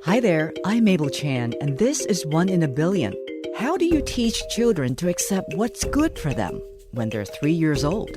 Hi there, I'm Mabel Chan, and this is One in a Billion. How do you teach children to accept what's good for them when they're 3 years old?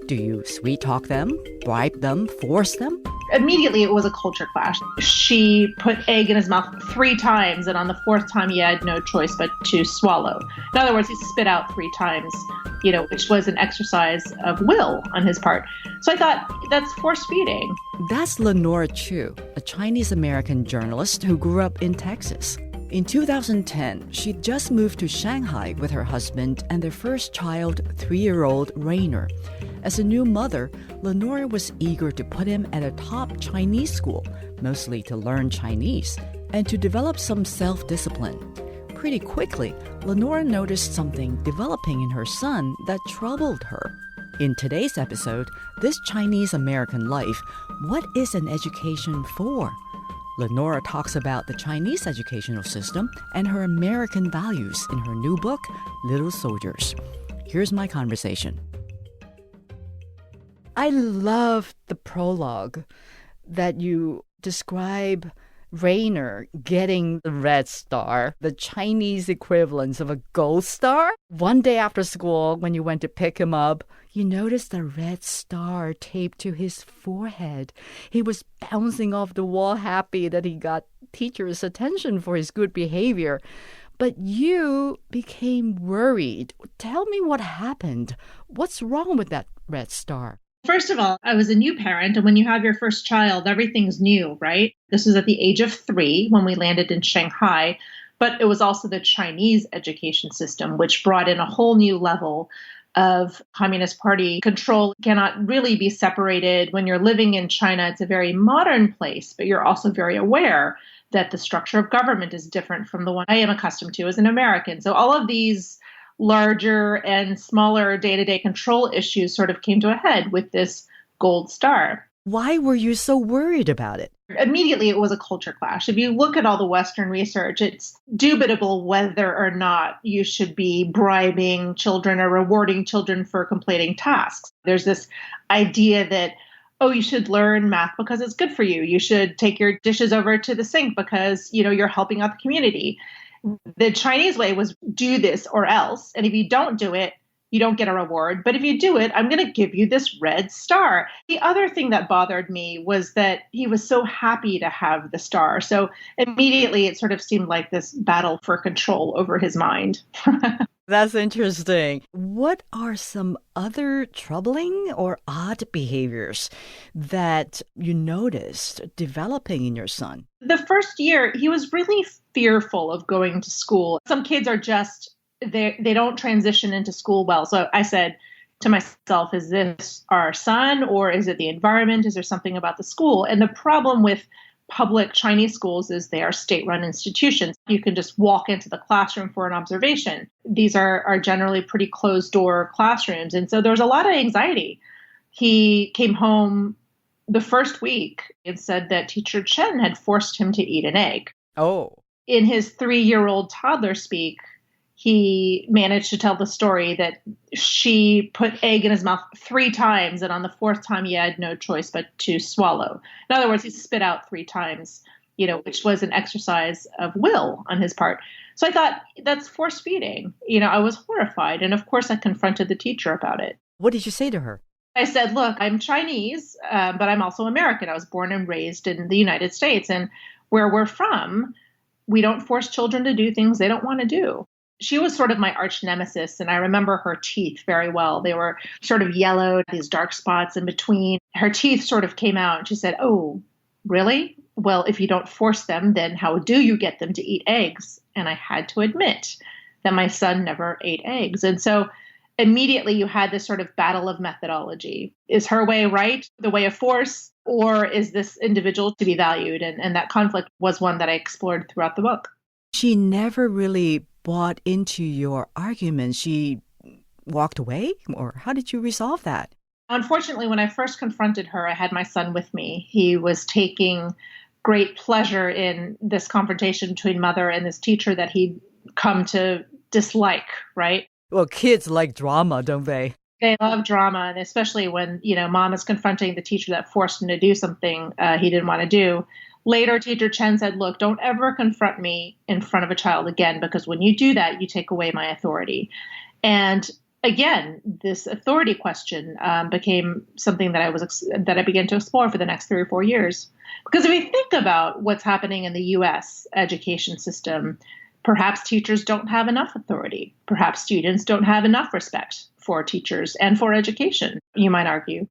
Do you sweet talk them, bribe them, force them? Immediately, it was a culture clash. She put egg in his mouth 3 times, and on the 4th time, he had no choice but to swallow. In other words, he spit out 3 times, which was an exercise of will on his part. So I thought, that's force feeding. That's Lenora Chu, a Chinese-American journalist who grew up in Texas. In 2010, she just moved to Shanghai with her husband and their first child, 3-year-old Rainer. As a new mother, Lenora was eager to put him at a top Chinese school, mostly to learn Chinese, and to develop some self-discipline. Pretty quickly, Lenora noticed something developing in her son that troubled her. In today's episode, This Chinese-American Life, What is an Education for? Lenora talks about the Chinese educational system and her American values in her new book, Little Soldiers. Here's my conversation. I love the prologue that you describe Rainer getting the red star, the Chinese equivalent of a gold star. One day after school, when you went to pick him up, you noticed a red star taped to his forehead. He was bouncing off the wall, happy that he got teacher's attention for his good behavior. But you became worried. Tell me what happened. What's wrong with that red star? First of all, I was a new parent, and when you have your first child, everything's new, right? This was at the age of 3 when we landed in Shanghai, but it was also the Chinese education system, which brought in a whole new level of Communist Party control. Cannot really be separated. When you're living in China, it's a very modern place, but you're also very aware that the structure of government is different from the one I am accustomed to as an American. So all of these larger and smaller day-to-day control issues sort of came to a head with this gold star. Why were you so worried about it? Immediately, it was a culture clash. If you look at all the Western research, it's dubitable whether or not you should be bribing children or rewarding children for completing tasks. There's this idea that, you should learn math because it's good for you. You should take your dishes over to the sink because, you're helping out the community. The Chinese way was do this or else. And if you don't do it, you don't get a reward. But if you do it, I'm going to give you this red star. The other thing that bothered me was that he was so happy to have the star. So immediately it sort of seemed like this battle for control over his mind. That's interesting. What are some other troubling or odd behaviors that you noticed developing in your son? The first year, he was really fearful of going to school. Some kids are just, they don't transition into school well. So I said to myself, is this our son or is it the environment? Is there something about the school? And the problem with public Chinese schools is they are state-run institutions. You can just walk into the classroom for an observation. These are generally pretty closed-door classrooms. And so there was a lot of anxiety. He came home the first week and said that teacher Chen had forced him to eat an egg. Oh. In his 3-year-old toddler speak, he managed to tell the story that she put egg in his mouth 3 times, and on the 4th time, he had no choice but to swallow. In other words, he spit out 3 times, which was an exercise of will on his part. So I thought, that's force feeding. I was horrified. And of course, I confronted the teacher about it. What did you say to her? I said, look, I'm Chinese, but I'm also American. I was born and raised in the United States. And where we're from, we don't force children to do things they don't want to do. She was sort of my arch nemesis, and I remember her teeth very well. They were sort of yellow, these dark spots in between. Her teeth sort of came out, and she said, oh, really? Well, if you don't force them, then how do you get them to eat eggs? And I had to admit that my son never ate eggs. And so immediately you had this sort of battle of methodology. Is her way right, the way of force, or is this individual to be valued? And that conflict was one that I explored throughout the book. She never really bought into your argument. She walked away? Or how did you resolve that? Unfortunately, when I first confronted her, I had my son with me. He was taking great pleasure in this confrontation between mother and this teacher that he'd come to dislike, right? Well, kids like drama, don't they? They love drama, and especially when, mom is confronting the teacher that forced him to do something he didn't want to do. Later, teacher Chen said, look, don't ever confront me in front of a child again, because when you do that, you take away my authority. And again, this authority question became something that I began to explore for the next 3 or 4 years. Because if we think about what's happening in the U.S. education system, perhaps teachers don't have enough authority. Perhaps students don't have enough respect for teachers and for education, you might argue.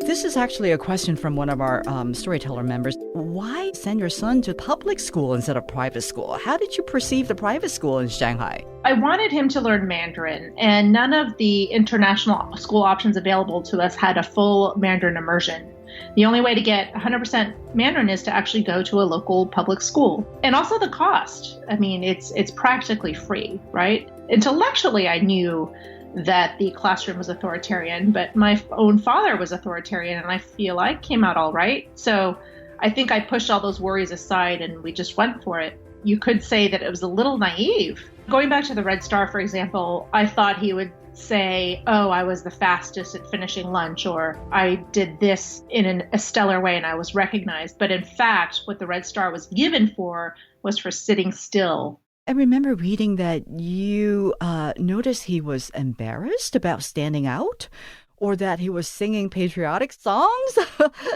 This is actually a question from one of our storyteller members. Why send your son to public school instead of private school? How did you perceive the private school in Shanghai? I wanted him to learn Mandarin, and none of the international school options available to us had a full Mandarin immersion. The only way to get 100% Mandarin is to actually go to a local public school. And also the cost. I mean, it's practically free, right? Intellectually, I knew that the classroom was authoritarian, but my own father was authoritarian, and I feel I came out all right. So I think I pushed all those worries aside and we just went for it. You could say that it was a little naive. Going back to the Red Star, for example, I thought he would say, oh, I was the fastest at finishing lunch, or I did this in a stellar way and I was recognized. But in fact, what the Red Star was given for was for sitting still. I remember reading that you noticed he was embarrassed about standing out, or that he was singing patriotic songs.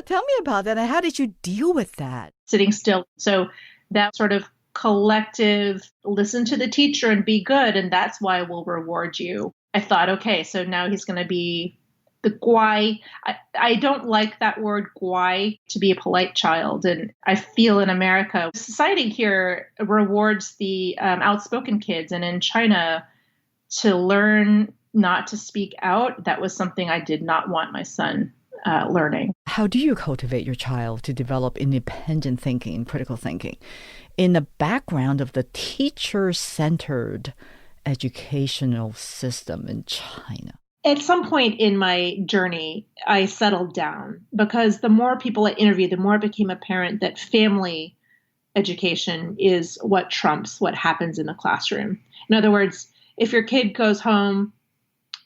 Tell me about that, and how did you deal with that? Sitting still. So that sort of collective, listen to the teacher and be good, and that's why we'll reward you. I thought, okay, so now he's going to be the guai. I don't like that word guai, to be a polite child. And I feel in America, society here rewards the outspoken kids. And in China, to learn not to speak out, that was something I did not want my son learning. How do you cultivate your child to develop independent thinking, critical thinking, in the background of the teacher-centered educational system in China? At some point in my journey, I settled down, because the more people I interviewed, the more it became apparent that family education is what trumps what happens in the classroom. In other words, if your kid goes home,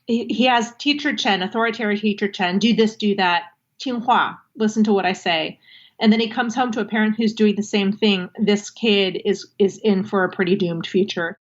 he has teacher Chen, authoritarian teacher Chen, do this, do that, 听话, listen to what I say. And then he comes home to a parent who's doing the same thing. This kid is in for a pretty doomed future.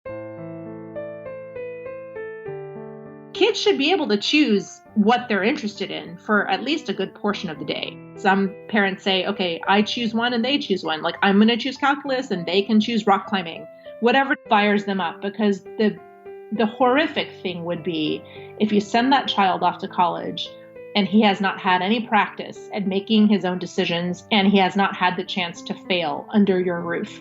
Kids should be able to choose what they're interested in for at least a good portion of the day. Some parents say, okay, I choose one and they choose one. Like, I'm going to choose calculus and they can choose rock climbing. Whatever fires them up, because the horrific thing would be if you send that child off to college and he has not had any practice at making his own decisions and he has not had the chance to fail under your roof.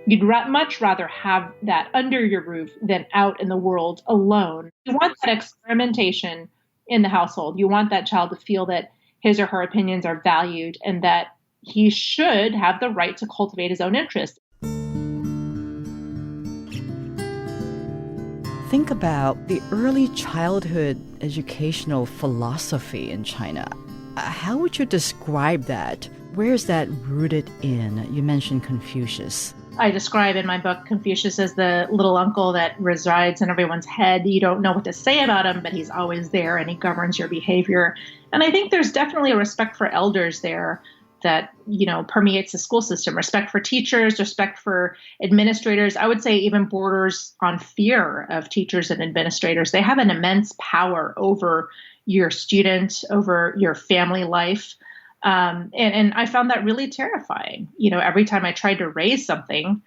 You'd much rather have that under your roof than out in the world alone. You want that experimentation in the household. You want that child to feel that his or her opinions are valued and that he should have the right to cultivate his own interests. Think about the early childhood educational philosophy in China. How would you describe that? Where is that rooted in? You mentioned Confucius. I describe in my book Confucius as the little uncle that resides in everyone's head. You don't know what to say about him, but he's always there and he governs your behavior. And I think there's definitely a respect for elders there that, permeates the school system. Respect for teachers, respect for administrators. I would say even borders on fear of teachers and administrators. They have an immense power over your student, over your family life. And I found that really terrifying. Every time I tried to raise something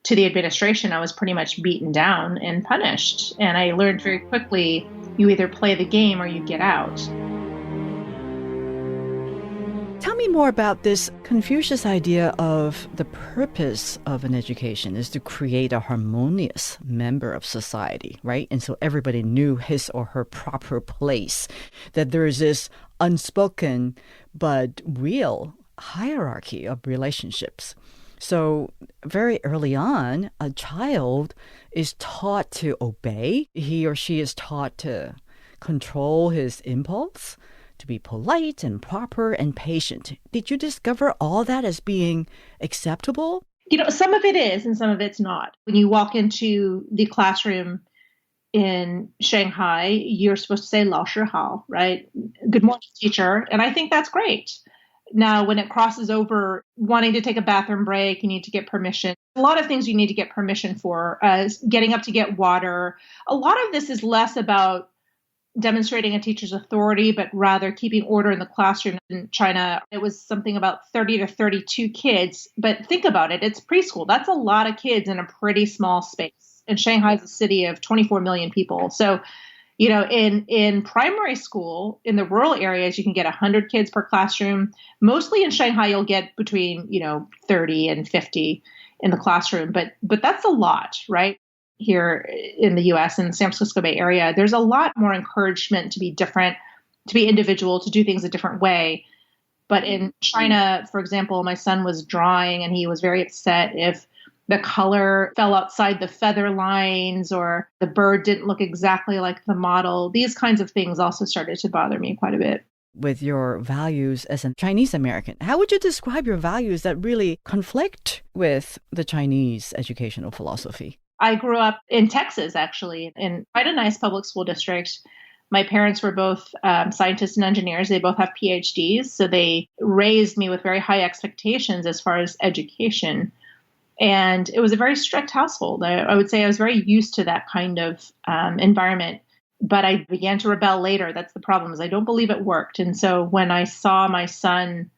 to the administration, I was pretty much beaten down and punished. And I learned very quickly, you either play the game or you get out. Tell me more about this Confucius idea of the purpose of an education is to create a harmonious member of society, right? And so everybody knew his or her proper place, that there is this unspoken but real hierarchy of relationships. So very early on, a child is taught to obey. He or she is taught to control his impulse, to be polite and proper and patient. Did you discover all that as being acceptable? Some of it is and some of it's not. When you walk into the classroom, in Shanghai, you're supposed to say 老师好, right? Good morning, teacher. And I think that's great. Now, when it crosses over wanting to take a bathroom break, you need to get permission. A lot of things you need to get permission for, getting up to get water. A lot of this is less about demonstrating a teacher's authority, but rather keeping order in the classroom. In China, it was something about 30 to 32 kids. But think about it. It's preschool. That's a lot of kids in a pretty small space. And Shanghai is a city of 24 million people. So, in primary school, in the rural areas, you can get 100 kids per classroom. Mostly in Shanghai, you'll get between, 30 and 50 in the classroom. But that's a lot, right? Here in the US and the San Francisco Bay Area, there's a lot more encouragement to be different, to be individual, to do things a different way. But in China, for example, my son was drawing and he was very upset if the color fell outside the feather lines or the bird didn't look exactly like the model. These kinds of things also started to bother me quite a bit. With your values as a Chinese American, how would you describe your values that really conflict with the Chinese educational philosophy? I grew up in Texas, actually, in quite a nice public school district. My parents were both scientists and engineers. They both have PhDs. So they raised me with very high expectations as far as education. And it was a very strict household. I would say I was very used to that kind of environment. But I began to rebel later. That's the problem, is I don't believe it worked. And so when I saw my son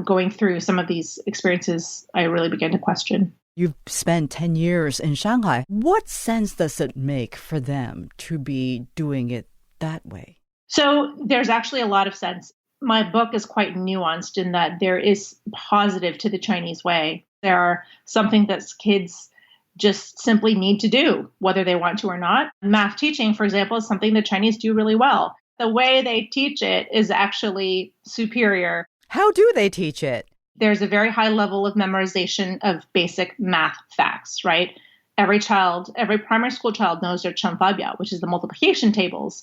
going through some of these experiences, I really began to question. You've spent 10 years in Shanghai. What sense does it make for them to be doing it that way? So there's actually a lot of sense. My book is quite nuanced in that there is positive to the Chinese way. There are something that kids just simply need to do, whether they want to or not. Math teaching, for example, is something the Chinese do really well. The way they teach it is actually superior. How do they teach it? There's a very high level of memorization of basic math facts, right? Every primary school child knows their 乘法表, which is the multiplication tables.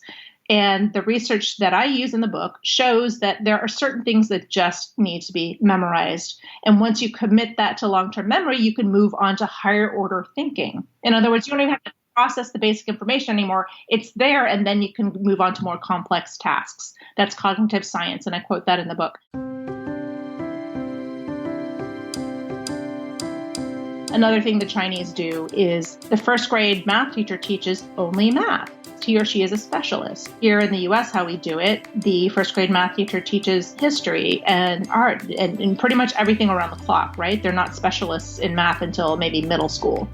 And the research that I use in the book shows that there are certain things that just need to be memorized. And once you commit that to long-term memory, you can move on to higher order thinking. In other words, you don't even have to process the basic information anymore. It's there, and then you can move on to more complex tasks. That's cognitive science, and I quote that in the book. Another thing the Chinese do is the first grade math teacher teaches only math. He or she is a specialist. Here in the US, how we do it, the first grade math teacher teaches history and art and pretty much everything around the clock, right? They're not specialists in math until maybe middle school.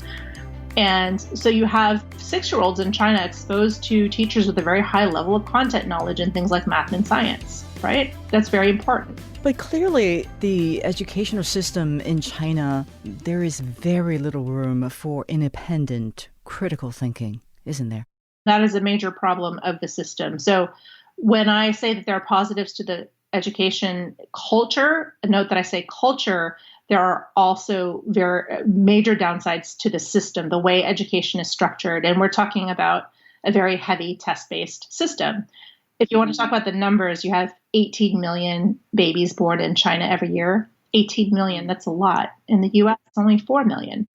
And so you have 6-year-olds in China exposed to teachers with a very high level of content knowledge in things like math and science, right? That's very important. But clearly, the educational system in China, there is very little room for independent, critical thinking, isn't there? That is a major problem of the system. So when I say that there are positives to the education culture, note that I say culture, there are also very major downsides to the system, the way education is structured. And we're talking about a very heavy test-based system. If you want to talk about the numbers, you have 18 million babies born in China every year. 18 million, that's a lot. In the US, it's only 4 million.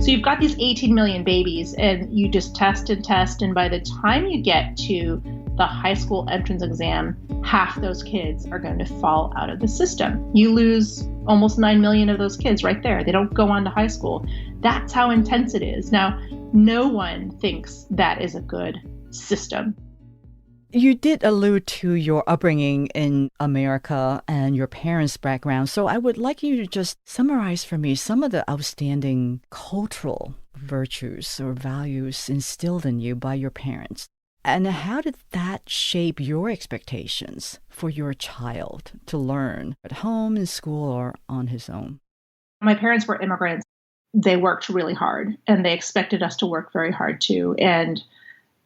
So you've got these 18 million babies and you just test and test. And by the time you get to the high school entrance exam, half those kids are going to fall out of the system. You lose almost 9 million of those kids right there. They don't go on to high school. That's how intense it is. Now, no one thinks that is a good system. You did allude to your upbringing in America and your parents' background. So I would like you to just summarize for me some of the outstanding cultural virtues or values instilled in you by your parents. And how did that shape your expectations for your child to learn at home, in school, or on his own? My parents were immigrants. They worked really hard, and they expected us to work very hard too. And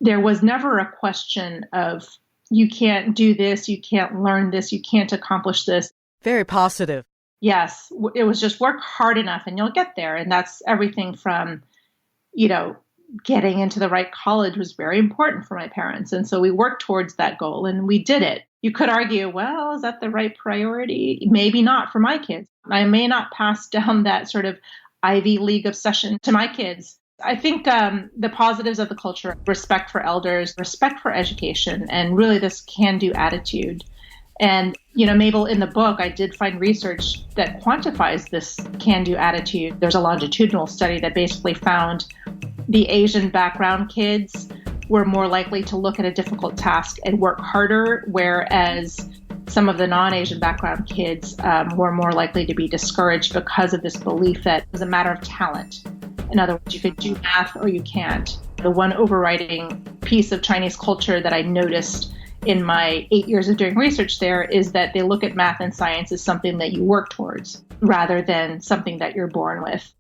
there was never a question of, you can't do this, you can't learn this, you can't accomplish this. Very positive. Yes. It was just work hard enough and you'll get there. And that's everything from, getting into the right college was very important for my parents. And so we worked towards that goal and we did it. You could argue, well, is that the right priority? Maybe not for my kids. I may not pass down that sort of Ivy League obsession to my kids. I think the positives of the culture, respect for elders, respect for education, and really this can-do attitude. And, Mabel, in the book, I did find research that quantifies this can-do attitude. There's a longitudinal study that basically found the Asian background kids were more likely to look at a difficult task and work harder, whereas some of the non-Asian background kids were more likely to be discouraged because of this belief that it was a matter of talent. In other words, you could do math or you can't. The one overriding piece of Chinese culture that I noticed in my 8 years of doing research there is that they look at math and science as something that you work towards rather than something that you're born with.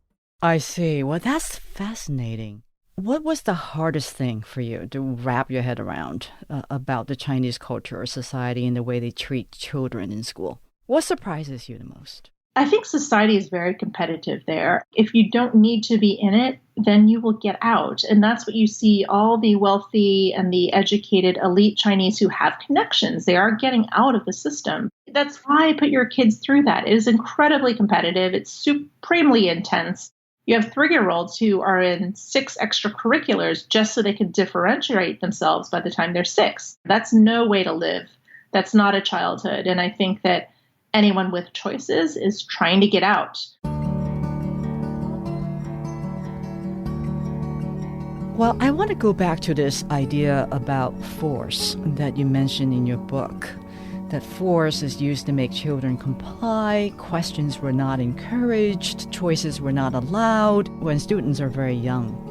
I see. Well, that's fascinating. What was the hardest thing for you to wrap your head around about the Chinese culture or society and the way they treat children in school? What surprises you the most? I think society is very competitive there. If you don't need to be in it, then you will get out. And that's what you see all the wealthy and the educated elite Chinese who have connections. They are getting out of the system. That's why I put your kids through that. It is incredibly competitive. It's supremely intense. You have 3-year-olds who are in 6 extracurriculars just so they can differentiate themselves by the time they're 6. That's no way to live. That's not a childhood. And I think that anyone with choices is trying to get out. Well, I want to go back to this idea about force that you mentioned in your book. That force is used to make children comply, questions were not encouraged, choices were not allowed when students are very young.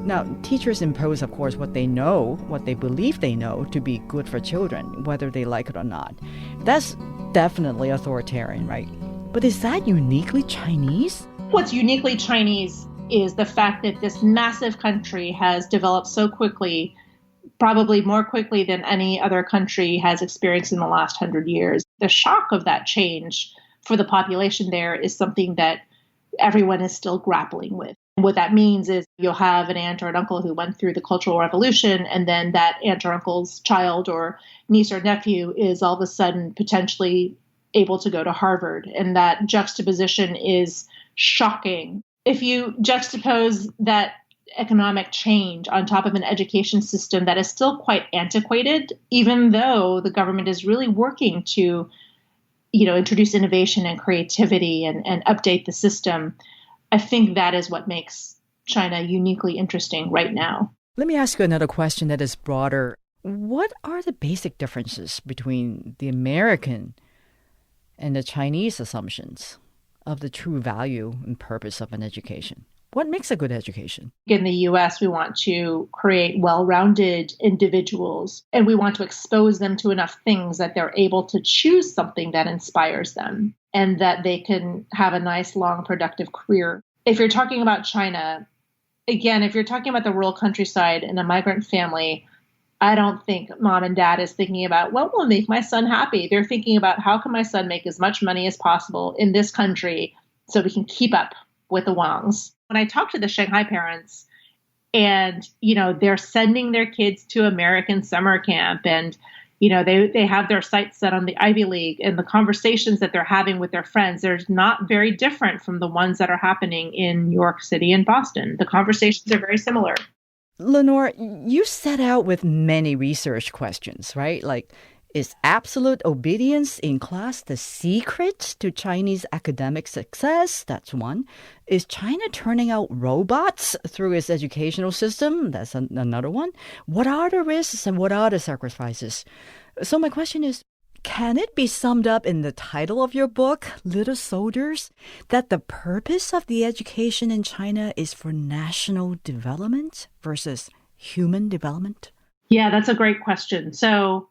Now, teachers impose, of course, what they know, what they believe they know to be good for children, whether they like it or not. That's definitely authoritarian, right? But is that uniquely Chinese? What's uniquely Chinese is the fact that this massive country has developed so quickly, probably more quickly than any other country has experienced in the last 100 years. The shock of that change for the population there is something that everyone is still grappling with. And what that means is you'll have an aunt or an uncle who went through the Cultural Revolution, and then that aunt or uncle's child or niece or nephew is all of a sudden potentially able to go to Harvard. And that juxtaposition is shocking. If you juxtapose that economic change on top of an education system that is still quite antiquated, even though the government is really working to, introduce innovation and creativity and update the system, I think that is what makes China uniquely interesting right now. Let me ask you another question that is broader. What are the basic differences between the American and the Chinese assumptions of the true value and purpose of an education? What makes a good education? In the U.S., we want to create well-rounded individuals, and we want to expose them to enough things that they're able to choose something that inspires them and that they can have a nice, long, productive career. If you're talking about China, again, if you're talking about the rural countryside and a migrant family, I don't think mom and dad is thinking about what will make my son happy. They're thinking about how can my son make as much money as possible in this country so we can keep up with the Wangs. When I talk to the Shanghai parents and, they're sending their kids to American summer camp and, they have their sights set on the Ivy League, and the conversations that they're having with their friends, they're not very different from the ones that are happening in New York City and Boston. The conversations are very similar. Lenora, you set out with many research questions, right? Like, is absolute obedience in class the secret to Chinese academic success? That's one. Is China turning out robots through its educational system? That's another one. What are the risks and what are the sacrifices? So my question is, can it be summed up in the title of your book, Little Soldiers, that the purpose of the education in China is for national development versus human development? Yeah, that's a great question. So,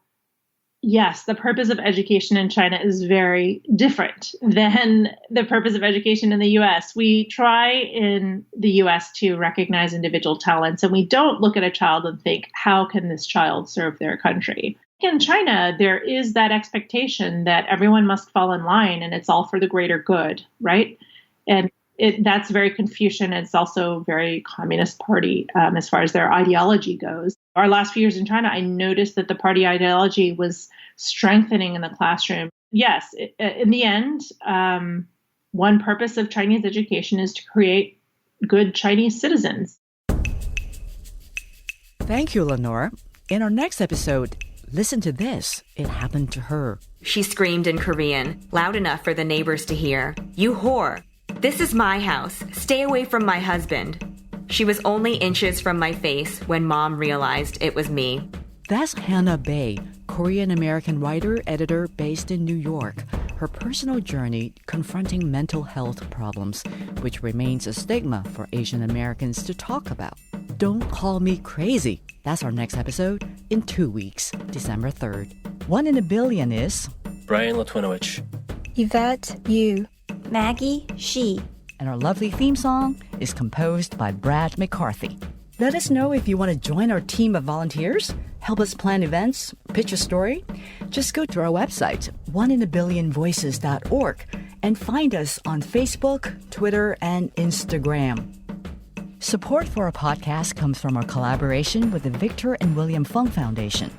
yes, the purpose of education in China is very different than the purpose of education in the U.S. We try in the U.S. to recognize individual talents, and we don't look at a child and think, how can this child serve their country? In China, there is that expectation that everyone must fall in line and it's all for the greater good, right? And that's very Confucian. It's also very Communist Party as far as their ideology goes. Our last few years in China, I noticed that the party ideology was strengthening in the classroom. Yes, in the end, one purpose of Chinese education is to create good Chinese citizens. Thank you, Lenora. In our next episode, listen to this. It happened to her. She screamed in Korean, loud enough for the neighbors to hear. "You whore! This is my house. Stay away from my husband." She was only inches from my face when Mom realized it was me. That's Hannah Bae, Korean-American writer, editor based in New York. Her personal journey confronting mental health problems, which remains a stigma for Asian Americans to talk about. Don't Call Me Crazy. That's our next episode in 2 weeks, December 3rd. One in a Billion is Brian Latwinowicz, Yvette, you. Maggie, she. And our lovely theme song is composed by Brad McCarthy. Let us know if you want to join our team of volunteers, help us plan events, pitch a story. Just go to our website, oneinaBillionVoices.org, and find us on Facebook, Twitter, and Instagram. Support for our podcast comes from our collaboration with the Victor and William Fung Foundation.